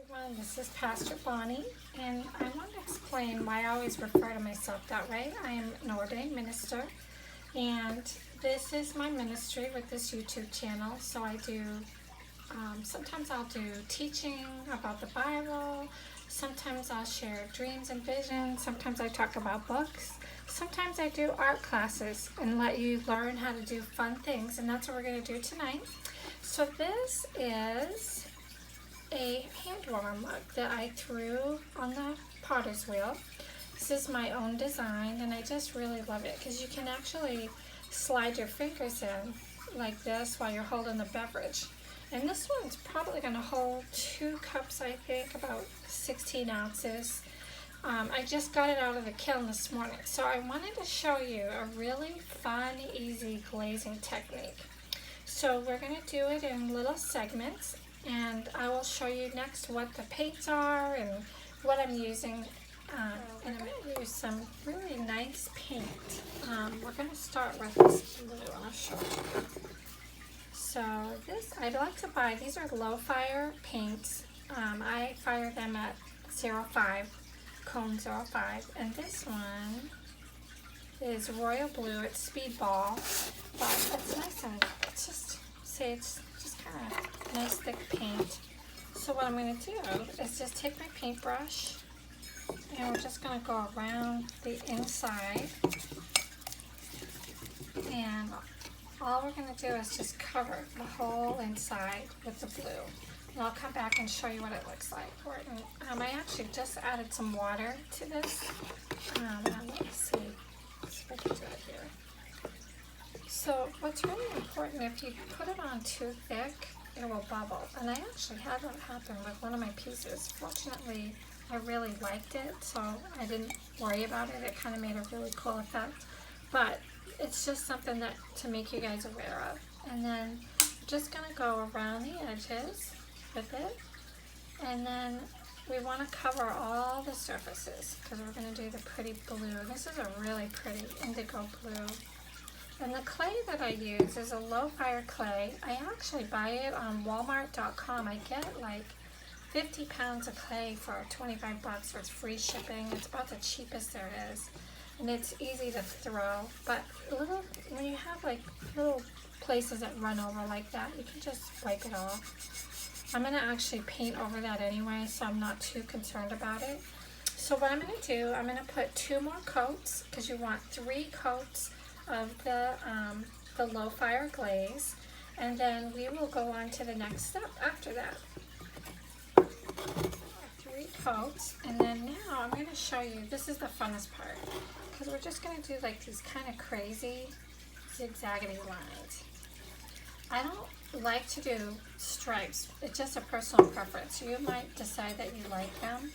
Everyone, this is Pastor Bonnie, and I want to explain why I always refer to myself that way. I am an ordained minister, and this is my ministry with this YouTube channel. So I do, sometimes I'll do teaching about the Bible, sometimes I'll share dreams and visions, sometimes I talk about books, sometimes I do art classes and let you learn how to do fun things, and that's what we're going to do tonight. So this is a hand warmer mug that I threw on the potter's wheel. This is my own design, and I just really love it because you can actually slide your fingers in like this while you're holding the beverage. And this one's probably going to hold 2 cups, I think, about 16 ounces. I just got it out of the kiln this morning, so I wanted to show you a really fun, easy glazing technique. So we're going to do it in little segments, and I will show you next what the paints are and what I'm using. And I'm going to use some really nice paint. We're going to start with this blue. I'll show you. So this, I'd like to buy, these are low fire paints. I fire them at 0.5, cone 0.5. And this one is royal blue. It's speedball, but it's nice and it's just, say it's just kind of nice thick paint. So what I'm going to do is just take my paintbrush, and we're just going to go around the inside, and all we're going to do is just cover the whole inside with the blue. And I'll come back and show you what it looks like. I actually just added some water to this. Let's see if I can do it here. So what's really important, if you put it on too thick, it will bubble. And I actually had that happen with one of my pieces. Fortunately, I really liked it, so I didn't worry about it. It kind of made a really cool effect. But it's just something that to make you guys aware of. And then we're just going to go around the edges with it. And then we want to cover all the surfaces because we're going to do the pretty blue. This is a really pretty indigo blue. And the clay that I use is a low fire clay. I actually buy it on Walmart.com. I get like 50 pounds of clay for 25 bucks for free shipping. It's about the cheapest there is. And it's easy to throw. But when you have like little places that run over like that, you can just wipe it off. I'm going to actually paint over that anyway, so I'm not too concerned about it. So what I'm going to do, I'm going to put 2 more coats, because you want 3 coats of the low fire glaze, and then we will go on to the next step after that. 3 coats, and then now I'm going to show you, this is the funnest part, because we're just going to do like these kind of crazy zigzaggedy lines. I don't like to do stripes. It's just a personal preference. You might decide that you like them,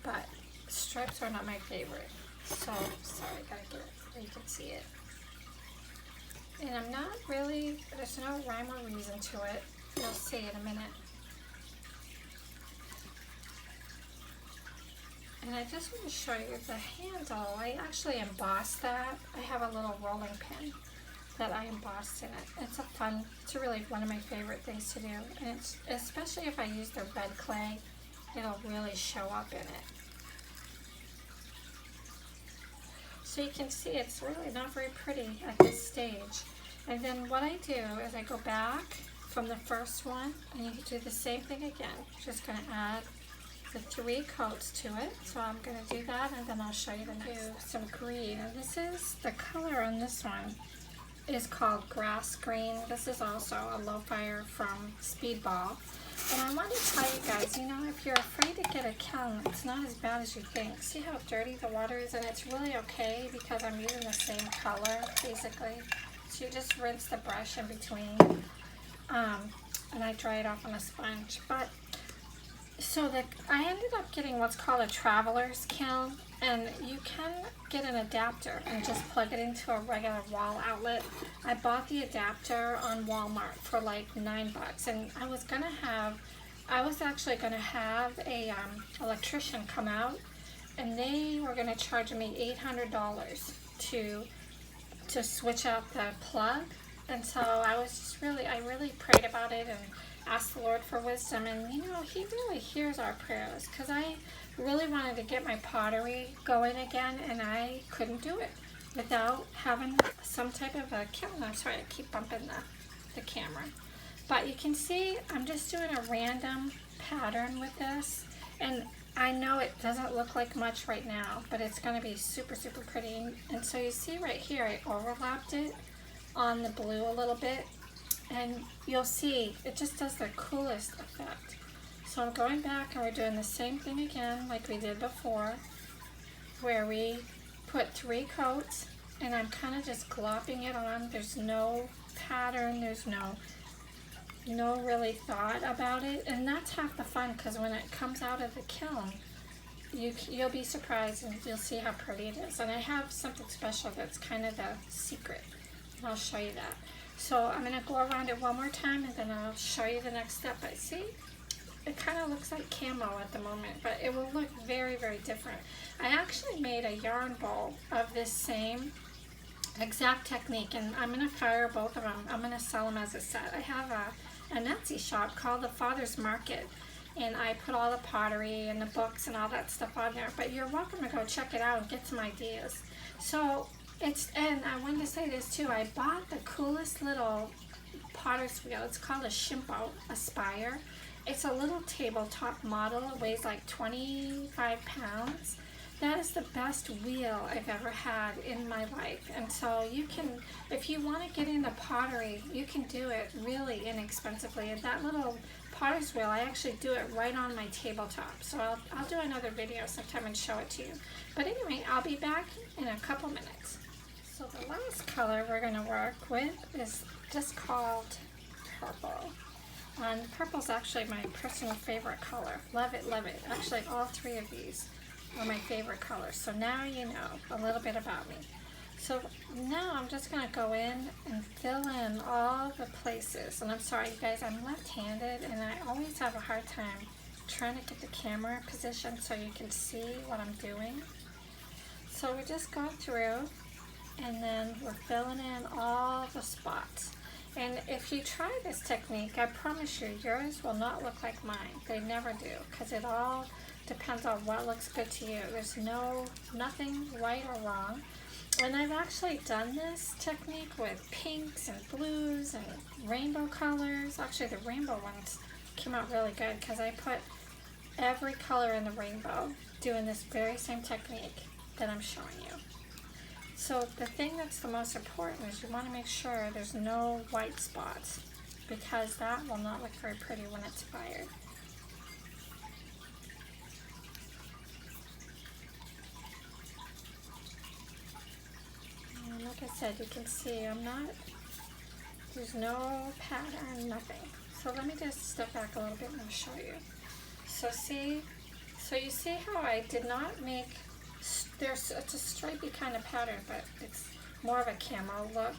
but stripes are not my favorite. So, sorry, gotta get it so you can see it. And I'm not really, there's no rhyme or reason to it. You'll see in a minute. And I just want to show you the handle. I actually embossed that. I have a little rolling pin that I embossed in it. It's really one of my favorite things to do. And it's, especially if I use the red clay, it'll really show up in it. So you can see it's really not very pretty at this stage. And then what I do is I go back from the first one, and you do the same thing again. Just going to add the 3 coats to it. So I'm going to do that, and then I'll show you the next. Do some green. And this is the color on this one is called grass green. This is also a low fire from Speedball. And I want to tell you guys, you know, if you're afraid to get a kiln, it's not as bad as you think. See how dirty the water is? And it's really okay because I'm using the same color, basically. So you just rinse the brush in between, and I dry it off on a sponge. But so I ended up getting what's called a traveler's kiln, and you can get an adapter and just plug it into a regular wall outlet. I bought the adapter on Walmart for like $9, and I was actually gonna have a electrician come out, and they were gonna charge me $800 to switch out the plug And so I was just I really prayed about it and asked the Lord for wisdom. And you know, He really hears our prayers, because I really wanted to get my pottery going again, and I couldn't do it without having some type of a kiln. I'm sorry, I keep bumping the camera. But you can see I'm just doing a random pattern with this. And I know it doesn't look like much right now, but it's going to be super, super pretty. And so you see right here, I overlapped it on the blue a little bit. And you'll see, it just does the coolest effect. So I'm going back and we're doing the same thing again like we did before, where we put 3 coats, and I'm kind of just glopping it on. There's no pattern, there's no really thought about it, and that's half the fun, because when it comes out of the kiln, you'll be surprised and you'll see how pretty it is. And I have something special that's kind of the secret, and I'll show you that. So I'm going to go around it one more time, and then I'll show you the next step. But see, it kind of looks like camo at the moment, but it will look very, very different. I actually made a yarn bowl of this same exact technique, and I'm going to fire both of them. I'm going to sell them as a set. I have a Etsy shop called the Father's Market, and I put all the pottery and the books and all that stuff on there, but you're welcome to go check it out and get some ideas. So and I wanted to say this too, I bought the coolest little potter's wheel. It's called a Shimpo Aspire. It's a little tabletop model. It weighs like 25 pounds. That is the best wheel I've ever had in my life. And so you can, if you want to get into pottery, you can do it really inexpensively. And that little potter's wheel, I actually do it right on my tabletop. So I'll do another video sometime and show it to you. But anyway, I'll be back in a couple minutes. So the last color we're going to work with is just called purple. And purple's actually my personal favorite color. Love it, love it. Actually, all 3 of these are my favorite colors. So now you know a little bit about me. So now I'm just going to go in and fill in all the places. And I'm sorry, you guys, I'm left-handed, and I always have a hard time trying to get the camera position so you can see what I'm doing. So we're just going through, and then we're filling in all the spots. And if you try this technique, I promise you, yours will not look like mine. They never do, because it all depends on what looks good to you. There's nothing right or wrong. And I've actually done this technique with pinks and blues and rainbow colors. Actually, the rainbow ones came out really good, because I put every color in the rainbow doing this very same technique that I'm showing you. So the thing that's the most important is you want to make sure there's no white spots, because that will not look very pretty when it's fired. And like I said, you can see there's no pattern, nothing. So let me just step back a little bit and I'll show you. So you see how I did not make, it's a stripy kind of pattern, but it's more of a camo look.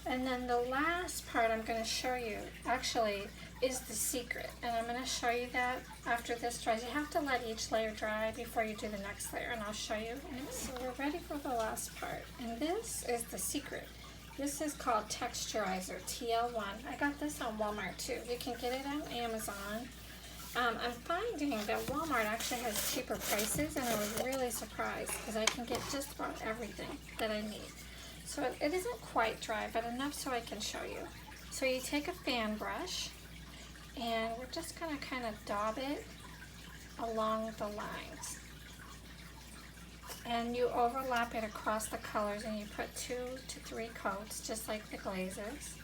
And then the last part I'm going to show you actually is the secret, and I'm going to show you that after this dries. You have to let each layer dry before you do the next layer, and I'll show you. And so we're ready for the last part, and this is the secret. This is called Texturizer TL1. I got this on Walmart too. You can get it on Amazon. I'm finding that Walmart actually has cheaper prices, and I was really surprised because I can get just about everything that I need. So it isn't quite dry, but enough so I can show you. So you take a fan brush, and we're just going to kind of daub it along the lines. And you overlap it across the colors, and you put 2 to 3 coats, just like the glazes.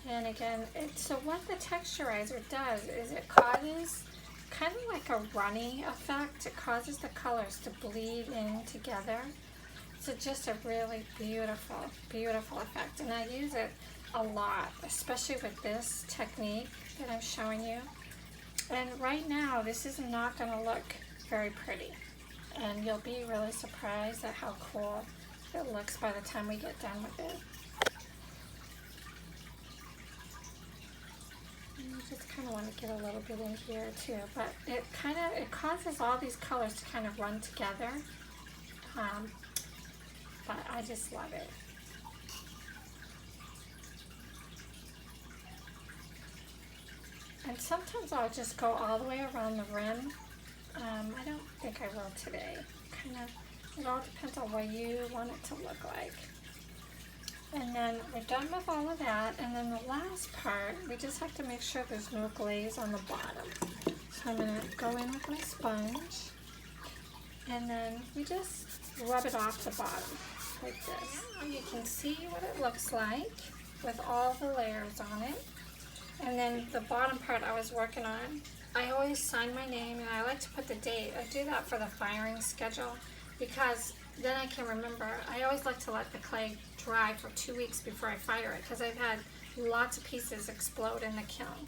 And again, so what the texturizer does is it causes kind of like a runny effect. It causes the colors to bleed in together. So just a really beautiful, beautiful effect. And I use it a lot, especially with this technique that I'm showing you. And right now, this is not going to look very pretty. And you'll be really surprised at how cool it looks by the time we get done with it. I just kind of want to get a little bit in here too, but it causes all these colors to kind of run together. But I just love it. And sometimes I'll just go all the way around the rim. I don't think I will today. It all depends on what you want it to look like. And then we're done with all of that. And then the last part, we just have to make sure there's no glaze on the bottom. So I'm gonna go in with my sponge. And then we just rub it off the bottom like this. Now you can see what it looks like with all the layers on it. And then the bottom part I was working on, I always sign my name and I like to put the date. I do that for the firing schedule because then I can remember. I always like to let the clay dry for 2 weeks before I fire it because I've had lots of pieces explode in the kiln.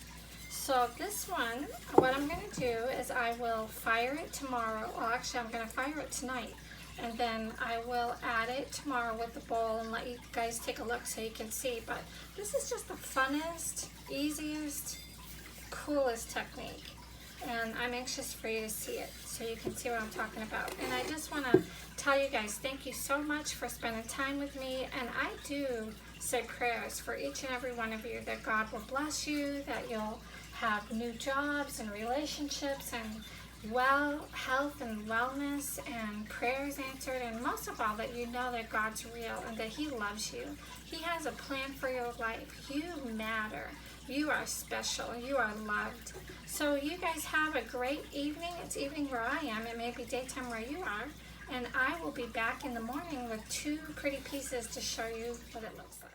So this one, what I'm going to do is I will fire it tomorrow. Well, actually I'm going to fire it tonight. And then I will add it tomorrow with the bowl and let you guys take a look so you can see. But this is just the funnest, easiest, coolest technique. And I'm anxious for you to see it so you can see what I'm talking about. And I just want to tell you guys thank you so much for spending time with me. And I do say prayers for each and every one of you that God will bless you, that you'll have new jobs and relationships and health and wellness and prayers answered, and most of all that you know that God's real and that He loves you. He has a plan for your life. You matter. You are special. You are loved. So you guys have a great evening. It's evening where I am. It may be daytime where you are. And I will be back in the morning with 2 pretty pieces to show you what it looks like.